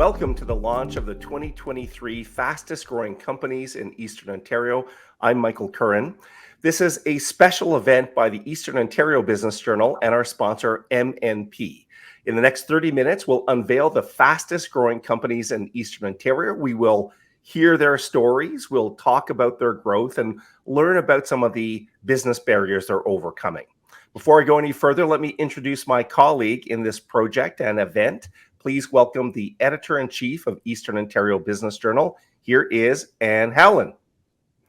Welcome to the launch of the 2023 Fastest Growing Companies in Eastern Ontario. I'm Michael Curran. This is a special event by the Eastern Ontario Business Journal and our sponsor, MNP. In the next 30 minutes, we'll unveil the fastest growing companies in Eastern Ontario. We will hear their stories, we'll talk about their growth, and learn about some of the business barriers they're overcoming. Before I go any further, let me introduce my colleague in this project and event. Please welcome the Editor-in-Chief of Eastern Ontario Business Journal. Here is Anne Howland.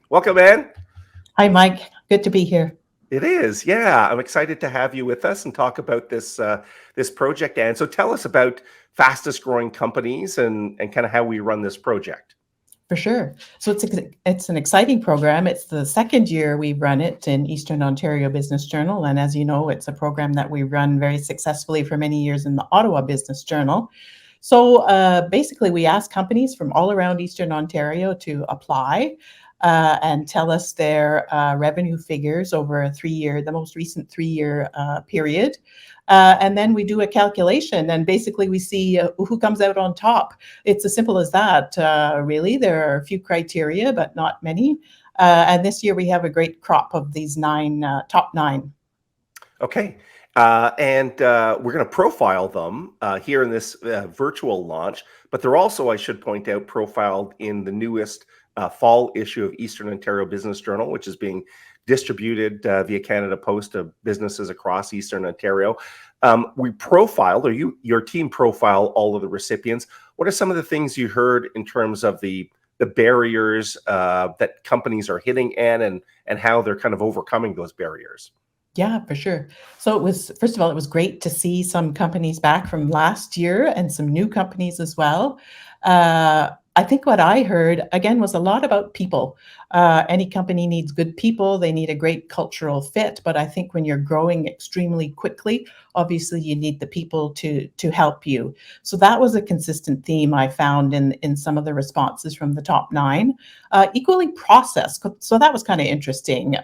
Welcome, Anne. Hi, Mike. Good to be here. It is, yeah. I'm excited to have you with us and talk about this this project, Anne. So tell us about Fastest Growing Companies and kind of how we run this project. For sure. So it's an exciting program. It's the second year we've run it in Eastern Ontario Business Journal. And as you know, it's a program that we run very successfully for many years in the Ottawa Business Journal. So basically, we ask companies from all around Eastern Ontario to apply and tell us their revenue figures over the most recent 3-year period. And then we do a calculation and basically we see who comes out on top. It's as simple as that, really. There are a few criteria, but not many. And this year we have a great crop of these top nine. Okay. And we're going to profile them here in this virtual launch, but they're also, I should point out, profiled in the newest fall issue of Eastern Ontario Business Journal, which is being distributed via Canada Post to businesses across Eastern Ontario. We profiled, or your team profiled, all of the recipients. What are some of the things you heard in terms of the barriers that companies are hitting, and how they're kind of overcoming those barriers? Yeah, for sure. So first of all, it was great to see some companies back from last year and some new companies as well. I think what I heard, again, was a lot about people. Any company needs good people. They need a great cultural fit. But I think when you're growing extremely quickly, obviously you need the people to help you. So that was a consistent theme I found in some of the responses from the top nine. Equally process. So that was kind of interesting.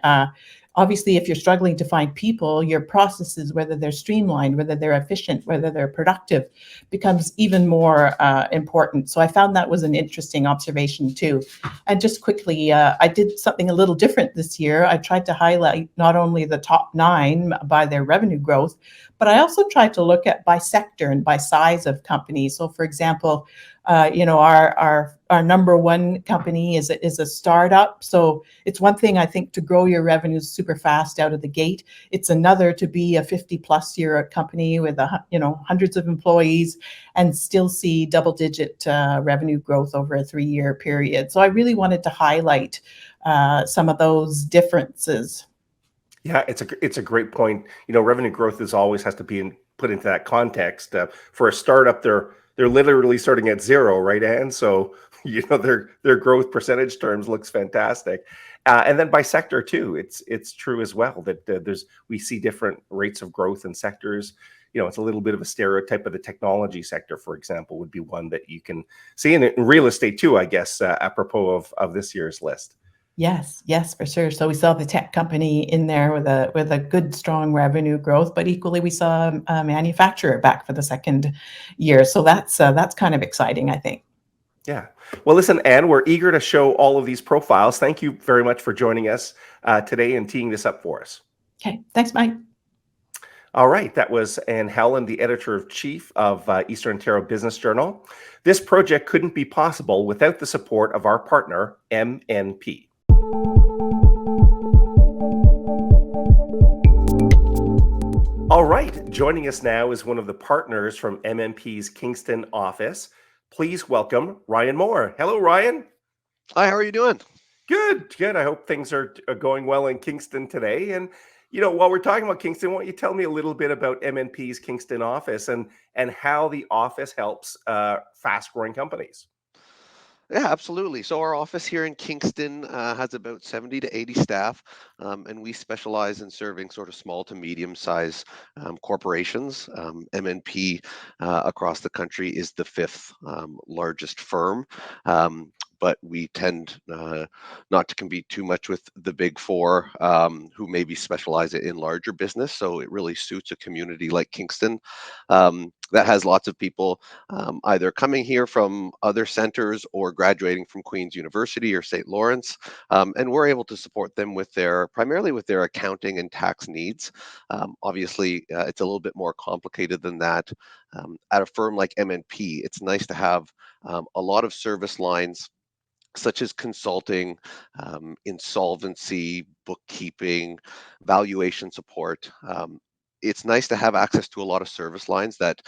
Obviously, if you're struggling to find people, your processes, whether they're streamlined, whether they're efficient, whether they're productive, becomes even more important. So I found that was an interesting observation too. And just quickly, I did something a little different this year. I tried to highlight not only the top nine by their revenue growth, but I also tried to look at by sector and by size of companies. So for example, our number one company is a startup. So it's one thing, I think, to grow your revenues super fast out of the gate. It's another to be a 50-plus-year company with hundreds of employees and still see double-digit revenue growth over a 3-year period. So I really wanted to highlight some of those differences. Yeah, it's a great point. Revenue growth always has to be put into that context. For a startup, they're literally starting at zero, right, Anne? So their growth percentage terms looks fantastic. And then by sector too, it's true as well that we see different rates of growth in sectors. It's a little bit of a stereotype of the technology sector, for example, would be one that you can see in real estate too, I guess, apropos of this year's list. Yes, for sure. So we saw the tech company in there with a good, strong revenue growth, but equally we saw a manufacturer back for the second year. So that's kind of exciting, I think. Yeah. Well, listen, Anne, we're eager to show all of these profiles. Thank you very much for joining us today and teeing this up for us. Okay. Thanks, Mike. All right. That was Anne Howland, the Editor-in-Chief of Eastern Ontario Business Journal. This project couldn't be possible without the support of our partner, MNP. All right, joining us now is one of the partners from MNP's Kingston office. Please welcome Ryan Moore. Hello, Ryan. Hi, how are you doing? Good. I hope things are going well in Kingston today. And, while we're talking about Kingston, why don't you tell me a little bit about MNP's Kingston office and how the office helps fast-growing companies? Yeah, absolutely. So our office here in Kingston has about 70 to 80 staff, and we specialize in serving sort of small to medium-sized corporations. MNP across the country is the 5th largest firm. but we tend not to compete too much with the big four, who maybe specialize in larger business. So it really suits a community like Kingston, that has lots of people either coming here from other centers or graduating from Queen's University or St. Lawrence, and we're able to support them with primarily with their accounting and tax needs. Obviously, it's a little bit more complicated than that. At a firm like MNP, it's nice to have a lot of service lines such as consulting, insolvency, bookkeeping, valuation support. It's nice to have access to a lot of service lines that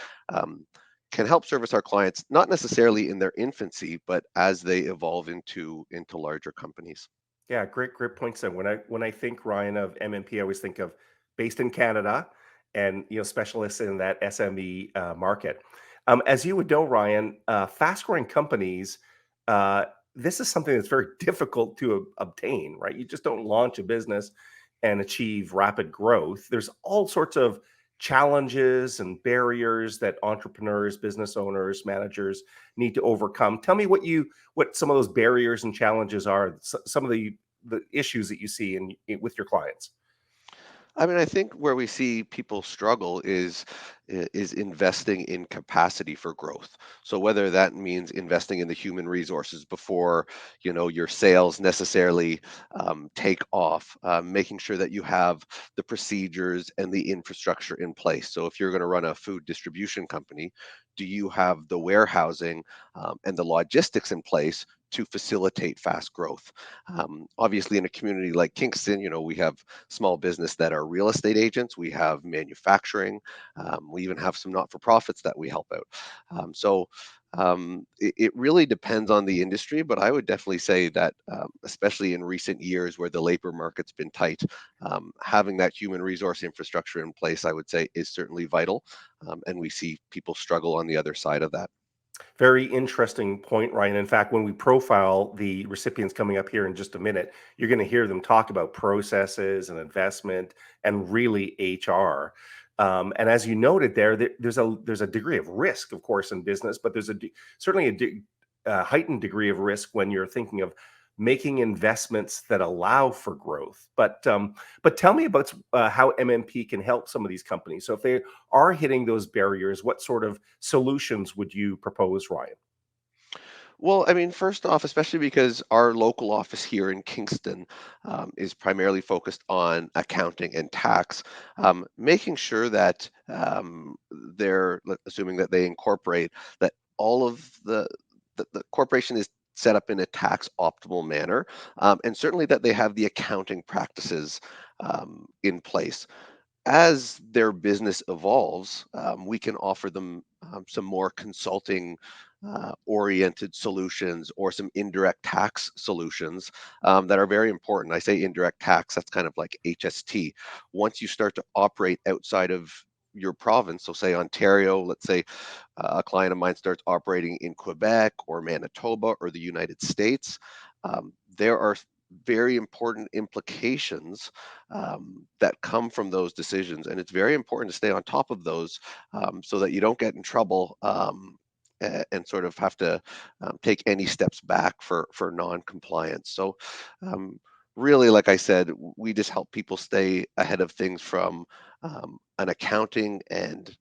can help service our clients, not necessarily in their infancy, but as they evolve into larger companies. Yeah, great points there. When I think, Ryan, of MNP, I always think of based in Canada and specialists in that SME market. As you would know, Ryan, fast growing companies, uh, this is something that's very difficult to obtain, right? You just don't launch a business and achieve rapid growth. There's all sorts of challenges and barriers that entrepreneurs, business owners, managers need to overcome. Tell me what some of those barriers and challenges are, some of the issues that you see with your clients. I mean, I think where we see people struggle is investing in capacity for growth. So whether that means investing in the human resources before your sales necessarily take off, making sure that you have the procedures and the infrastructure in place. So if you're going to run a food distribution company, do you have the warehousing and the logistics in place to facilitate fast growth? Obviously, in a community like Kingston, we have small business that are real estate agents. We have manufacturing. We even have some not-for-profits that we help out. It really depends on the industry, but I would definitely say that, especially in recent years where the labor market's been tight, having that human resource infrastructure in place, I would say, is certainly vital. And we see people struggle on the other side of that. Very interesting point, Ryan. In fact, when we profile the recipients coming up here in just a minute, you're going to hear them talk about processes and investment and really HR. And as you noted there's a degree of risk, of course, in business, but there's certainly a heightened degree of risk when you're thinking of making investments that allow for growth. But tell me about how MMP can help some of these companies. So if they are hitting those barriers, what sort of solutions would you propose, Ryan? Well, I mean, first off, especially because our local office here in Kingston is primarily focused on accounting and tax, making sure that assuming that they incorporate, that all of the corporation is set up in a tax optimal manner, and certainly that they have the accounting practices in place. As their business evolves, we can offer them some more consulting oriented solutions or some indirect tax solutions that are very important. I say indirect tax, that's kind of like HST. Once you start to operate outside of your province, so say Ontario, let's say a client of mine starts operating in Quebec or Manitoba or the United States, there are very important implications that come from those decisions. And it's very important to stay on top of those so that you don't get in trouble and sort of have to take any steps back for non-compliance. So really, like I said, we just help people stay ahead of things from an accounting and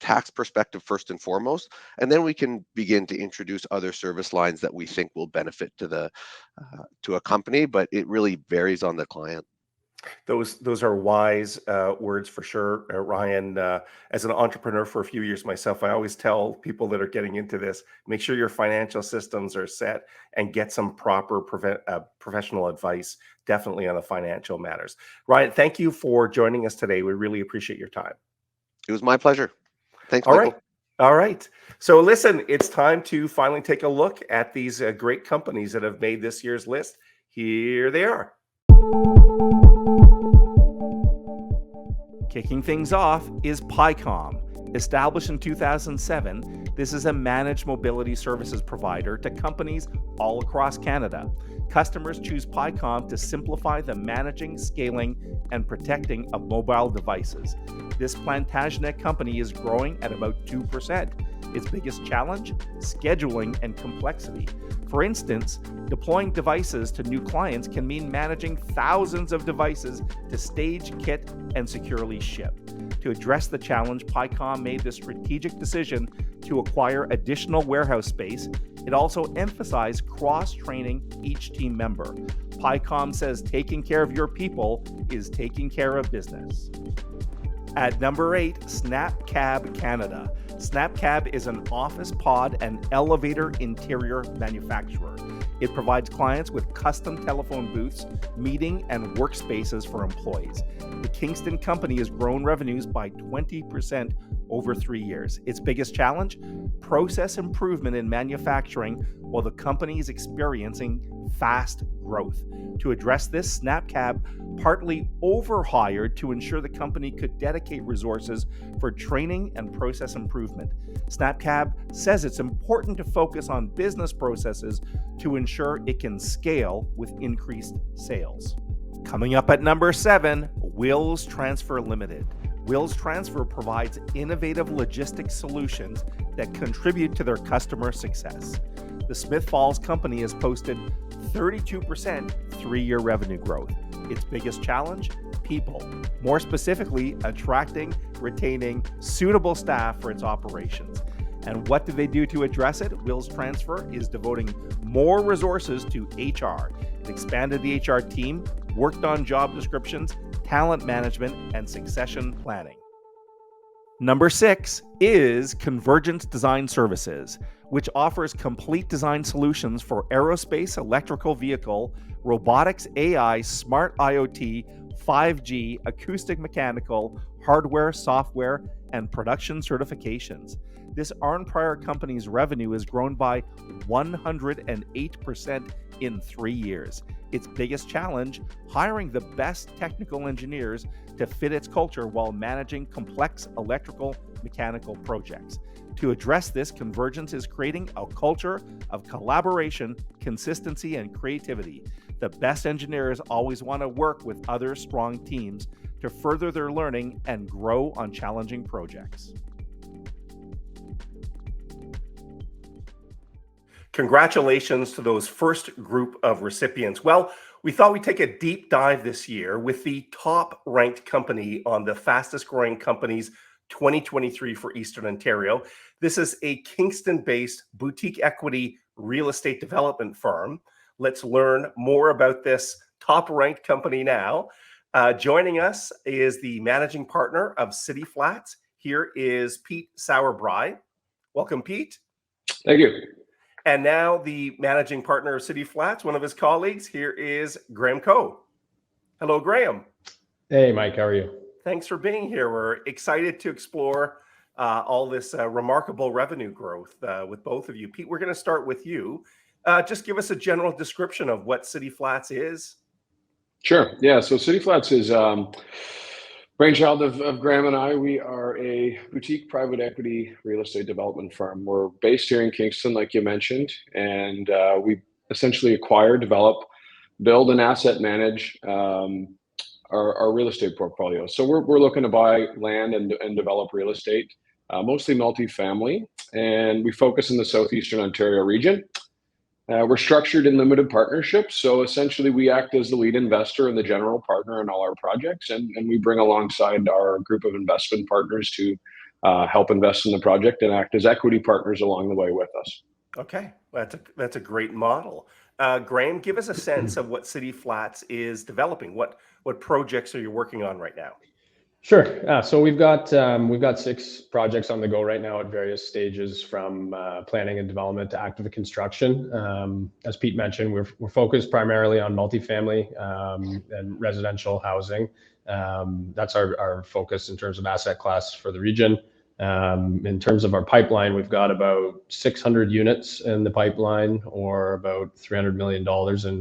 tax perspective first and foremost, and then we can begin to introduce other service lines that we think will benefit to a company, but it really varies on the client. Those are wise words for sure, Ryan. As an entrepreneur for a few years myself, I always tell people that are getting into this: make sure your financial systems are set and get some proper professional advice, definitely on the financial matters. Ryan, thank you for joining us today. We really appreciate your time. It was my pleasure. Thanks, All right. Michael. All right. So listen, it's time to finally take a look at these great companies that have made this year's list. Here they are. Kicking things off is PICOM. Established in 2007, this is a managed mobility services provider to companies all across Canada. Customers choose PICOM to simplify the managing, scaling, and protecting of mobile devices. This Plantagenet company is growing at about 2%. Its biggest challenge? Scheduling and complexity. For instance, deploying devices to new clients can mean managing thousands of devices to stage, kit, and securely ship. To address the challenge, PyCom made the strategic decision to acquire additional warehouse space. It also emphasized cross-training each team member. PyCom says taking care of your people is taking care of business. At number 8, SnapCab Canada. SnapCab is an office pod and elevator interior manufacturer. It provides clients with custom telephone booths, meeting, and workspaces for employees. The Kingston company has grown revenues by 20% over 3 years. Its biggest challenge? Process improvement in manufacturing while the company is experiencing fast growth. To address this, SnapCab partly overhired to ensure the company could dedicate resources for training and process improvement. SnapCab says it's important to focus on business processes to ensure it can scale with increased sales. Coming up at number 7, Wills Transfer Limited. Wills Transfer provides innovative logistics solutions that contribute to their customer success. The Smith Falls company has posted 32% 3-year revenue growth. Its biggest challenge? People. More specifically, attracting, retaining suitable staff for its operations. And what do they do to address it? Wills Transfer is devoting more resources to HR. It expanded the HR team, worked on job descriptions, talent management, and succession planning. Number 6 is Convergence Design Services, which offers complete design solutions for aerospace, electrical vehicle, robotics, AI, smart IoT, 5G, acoustic mechanical, hardware, software, and production certifications. This Arn Prior company's revenue has grown by 108% in 3 years. Its biggest challenge? Hiring the best technical engineers to fit its culture while managing complex electrical mechanical projects. To address this, Convergence is creating a culture of collaboration, consistency, and creativity. The best engineers always want to work with other strong teams to further their learning and grow on challenging projects. Congratulations to those first group of recipients. Well, we thought we'd take a deep dive this year with the top ranked company on the Fastest Growing Companies 2023 for Eastern Ontario. This is a Kingston-based boutique equity real estate development firm. Let's learn more about this top ranked company now. Joining us is the managing partner of City Flats. Here is Pete Sauerbry. Welcome, Pete. Thank you. And now the managing partner of City Flats, one of his colleagues, here is Graham Coe. Hello, Graham. Hey, Mike, how are you? Thanks for being here. We're excited to explore all this remarkable revenue growth with both of you. Pete, we're going to start with you. Just give us a general description of what City Flats is. Sure. Yeah. So City Flats is brainchild of Graham and I. We are a boutique private equity real estate development firm. We're based here in Kingston, like you mentioned, and we essentially acquire, develop, build, and asset manage our real estate portfolio. So we're looking to buy land and develop real estate, mostly multifamily, and we focus in the southeastern Ontario region. We're structured in limited partnerships, so essentially we act as the lead investor and the general partner in all our projects, and we bring alongside our group of investment partners to help invest in the project and act as equity partners along the way with us. Okay, that's a great model. Graham, give us a sense of what City Flats is developing. What projects are you working on right now? Sure. So we've got 6 projects on the go right now at various stages, from planning and development to active construction. As Pete mentioned, we're focused primarily on multifamily and residential housing. That's our focus in terms of asset class for the region. In terms of our pipeline, we've got about 600 units in the pipeline, or about $300 million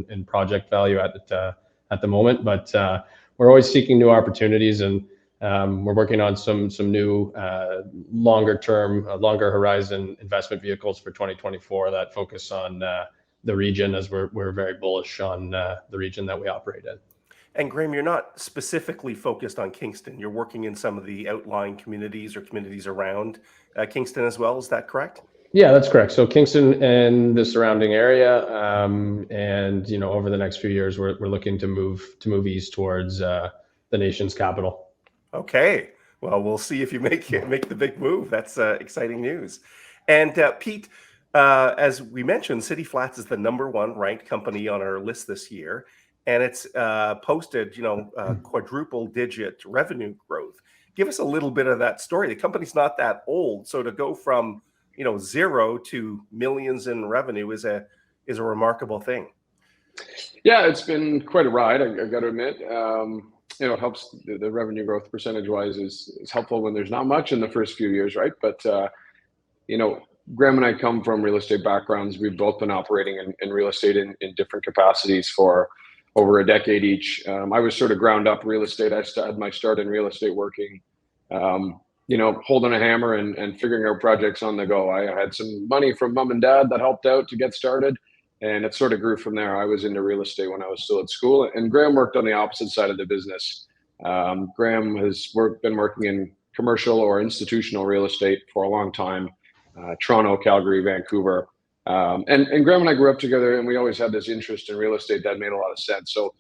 in project value at the moment. But we're always seeking new opportunities, and we're working on some new longer horizon investment vehicles for 2024 that focus on the region, as we're very bullish on the region that we operate in. And Graham, you're not specifically focused on Kingston. You're working in some of the outlying communities or communities around Kingston as well. Is that correct? Yeah, that's correct. So Kingston and the surrounding area, and over the next few years, we're looking to move east towards the nation's capital. Okay. Well, we'll see if you make the big move. That's exciting news. And Pete, as we mentioned, City Flats is the #1 ranked company on our list this year, and it's posted, quadruple-digit revenue growth. Give us a little bit of that story. The company's not that old, so to go from zero to millions in revenue is a remarkable thing. Yeah, it's been quite a ride. I got to admit. It helps the revenue growth percentage-wise is helpful when there's not much in the first few years, right? But Graham and I come from real estate backgrounds. We've both been operating in real estate in different capacities for over a decade each. I was sort of ground up real estate. I had my start in real estate working, holding a hammer and figuring out projects on the go. I had some money from mom and dad that helped out to get started, and it sort of grew from there. I was into real estate when I was still at school, and Graham worked on the opposite side of the business. Graham has been working in commercial or institutional real estate for a long time, Toronto, Calgary, Vancouver. And Graham and I grew up together, and we always had this interest in real estate that made a lot of sense. So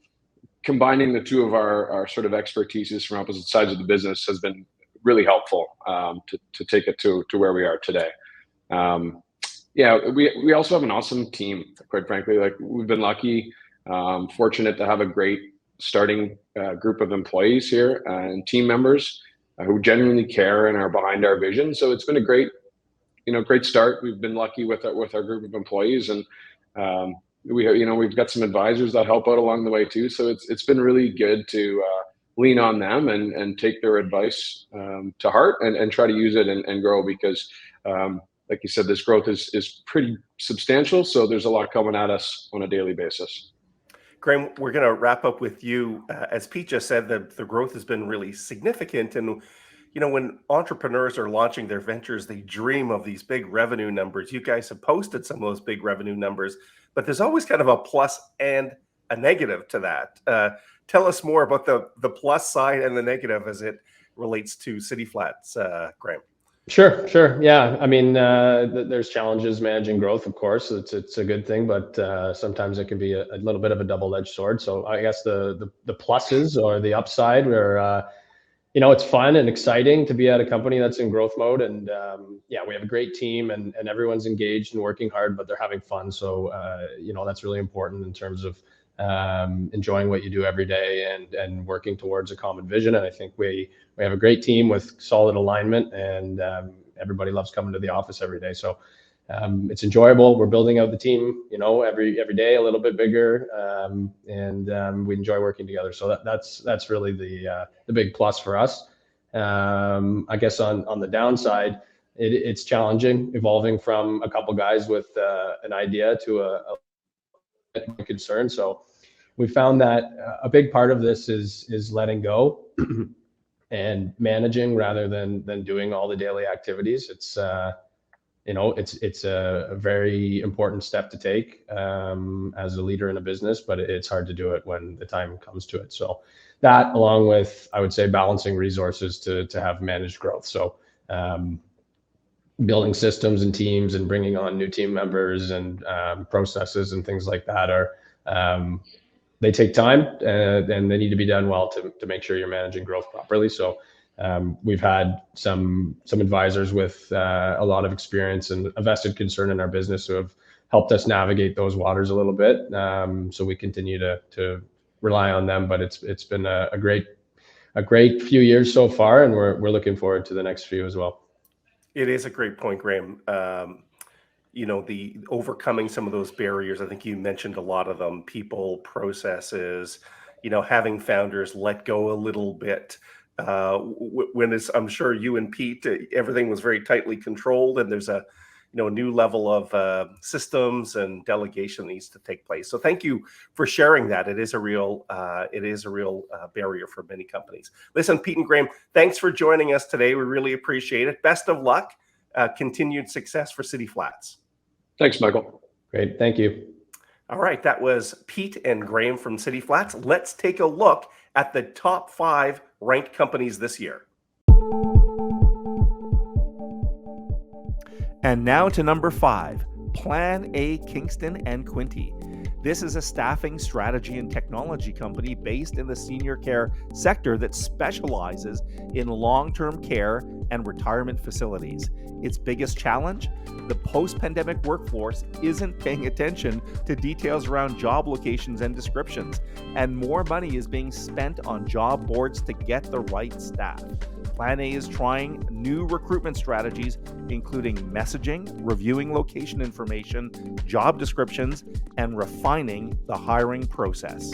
combining the two of our sort of expertises from opposite sides of the business has been really helpful to take it to where we are today. We also have an awesome team, quite frankly. Like, we've been lucky, fortunate to have a great starting group of employees here and team members who genuinely care and are behind our vision. So it's been a great start. We've been lucky with our group of employees, and we've got some advisors that help out along the way too. So it's been really good to lean on them and take their advice to heart and try to use it and grow, because like you said, this growth is pretty substantial. So there's a lot coming at us on a daily basis. Graham, we're going to wrap up with you. As Pete just said, the growth has been really significant. And, when entrepreneurs are launching their ventures, they dream of these big revenue numbers. You guys have posted some of those big revenue numbers, but there's always kind of a plus and a negative to that. Tell us more about the plus side and the negative as it relates to City Flats, Graham. Sure. Yeah. I mean, there's challenges managing growth, of course. It's a good thing, but sometimes it can be a little bit of a double-edged sword. So I guess the pluses or the upside where, it's fun and exciting to be at a company that's in growth mode. And we have a great team and everyone's engaged and working hard, but they're having fun. So, that's really important in terms of enjoying what you do every day and working towards a common vision. And I think we have a great team with solid alignment, and everybody loves coming to the office every day. So it's enjoyable. We're building out the team, every day a little bit bigger, and we enjoy working together. So that's really the big plus for us. I guess on the downside, it's challenging evolving from a couple guys with an idea to a concern. So we found that a big part of this is letting go and managing rather than doing all the daily activities. It's it's a very important step to take as a leader in a business, but it's hard to do it when the time comes to it. So that, along with, I would say, balancing resources to have managed growth. So building systems and teams and bringing on new team members and processes and things like that are they take time and they need to be done well to make sure you're managing growth properly. So we've had some advisors with a lot of experience and a vested concern in our business who have helped us navigate those waters a little bit. So we continue to rely on them, but it's been a great few years so far, and we're looking forward to the next few as well. It is a great point, Graham. The overcoming some of those barriers, I think you mentioned a lot of them: people, processes, having founders let go a little bit. I'm sure you and Pete, everything was very tightly controlled, and there's a new level of systems and delegation needs to take place. So thank you for sharing that. It is a real barrier for many companies. Listen, Pete and Graham, thanks for joining us today. We really appreciate it. Best of luck. Continued success for City Flats. Thanks, Michael. Great. Thank you. All right, that was Pete and Graham from City Flats. Let's take a look at the top 5 ranked companies this year. And now to number 5, Plan A Kingston and Quinte. This is a staffing, strategy, and technology company based in the senior care sector that specializes in long-term care and retirement facilities. Its biggest challenge? The post-pandemic workforce isn't paying attention to details around job locations and descriptions, and more money is being spent on job boards to get the right staff. Plan A is trying new recruitment strategies, including messaging, reviewing location information, job descriptions, and refining the hiring process.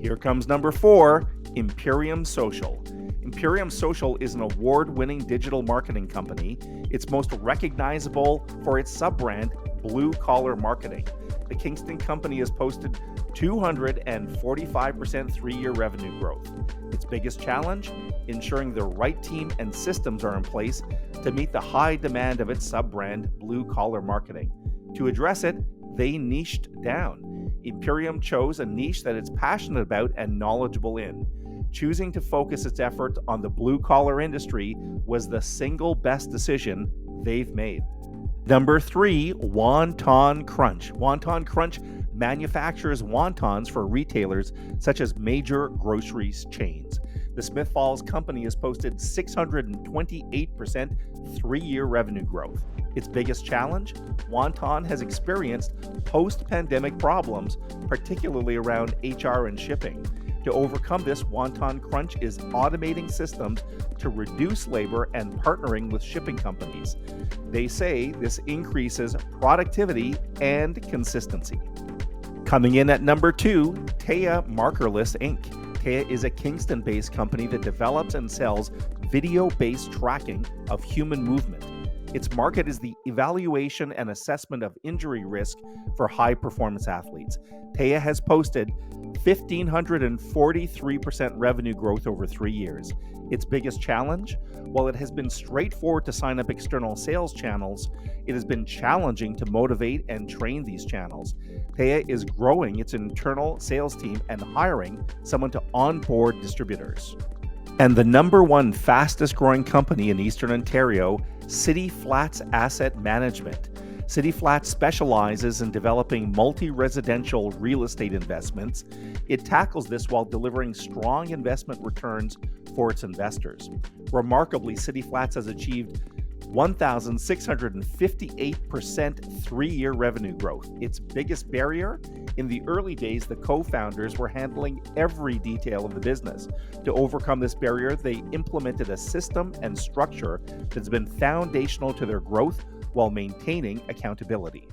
Here comes number 4, Imperium Social. Imperium Social is an award-winning digital marketing company. It's most recognizable for its sub-brand, Blue Collar Marketing. The Kingston company has posted 245% 3-year revenue growth. Its biggest challenge? Ensuring the right team and systems are in place to meet the high demand of its sub-brand, Blue Collar Marketing. To address it, they niched down. Imperium chose a niche that it's passionate about and knowledgeable in. Choosing to focus its efforts on the blue-collar industry was the single best decision they've made. Number 3, Wonton Crunch. Wonton Crunch manufactures wontons for retailers such as major groceries chains. The Smith Falls company has posted 628% 3-year revenue growth. Its biggest challenge? Wonton has experienced post-pandemic problems, particularly around HR and shipping. To overcome this, Wonton Crunch is automating systems to reduce labor and partnering with shipping companies. They say this increases productivity and consistency. Coming in at number 2, Taya Markerless Inc. Taya is a Kingston-based company that develops and sells video-based tracking of human movement. Its market is the evaluation and assessment of injury risk for high-performance athletes. Taya has posted 1,543% revenue growth over 3 years. Its biggest challenge? While it has been straightforward to sign up external sales channels, it has been challenging to motivate and train these channels. Taya is growing its internal sales team and hiring someone to onboard distributors. And the number 1 fastest growing company in Eastern Ontario, City Flats Asset Management. City Flats specializes in developing multi-residential real estate investments. It tackles this while delivering strong investment returns for its investors. Remarkably, City Flats has achieved 1,658% 3-year revenue growth. Its biggest barrier? In the early days, the co-founders were handling every detail of the business. To overcome this barrier, they implemented a system and structure that's been foundational to their growth while maintaining accountability.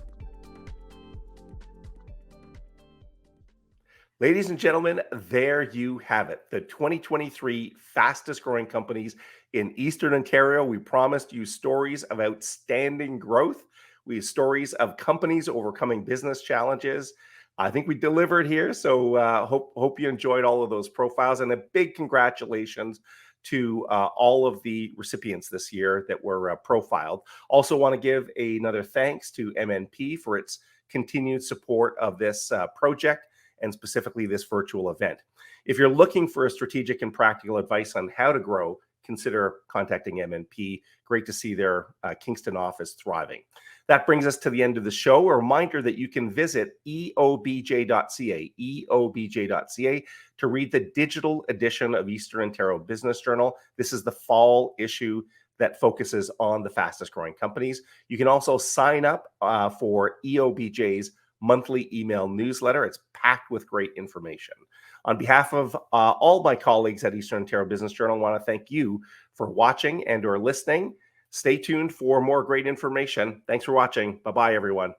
Ladies and gentlemen, there you have it. The 2023 fastest growing companies in Eastern Ontario. We promised you stories of outstanding growth. We have stories of companies overcoming business challenges. I think we delivered here. So hope you enjoyed all of those profiles, and a big congratulations to all of the recipients this year that were profiled. Also want to give another thanks to MNP for its continued support of this project, and specifically this virtual event. If you're looking for a strategic and practical advice on how to grow, consider contacting MNP. Great to see their Kingston office thriving. That brings us to the end of the show. A reminder that you can visit eobj.ca, eobj.ca, to read the digital edition of Eastern Ontario Business Journal. This is the fall issue that focuses on the fastest growing companies. You can also sign up for EOBJ's monthly email newsletter. It's packed with great information. On behalf of all my colleagues at Eastern Ontario Business Journal, I want to thank you for watching and or listening. Stay tuned for more great information. Thanks for watching. Bye-bye, everyone.